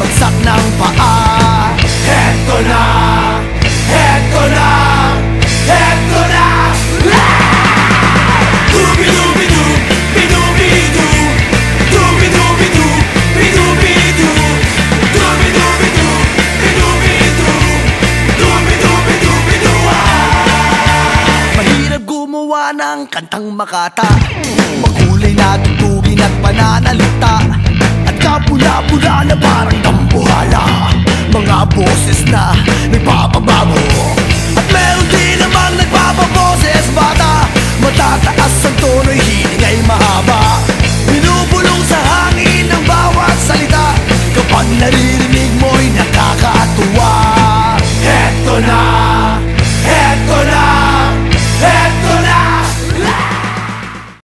bagsak ng paa. Heto na, heto na, heto na. Dubi-dubi-du, bidubi-du, dubi-dubi-du, bidubi-du, dubi-dubi-du, bidubi-du, dubi-dubi-du-bidu. Mahirap gumawa ng kantang makata, makulay na tugtugin at pananalita, at kapula-pula na parang dambuhala, mga boses na nagpapaba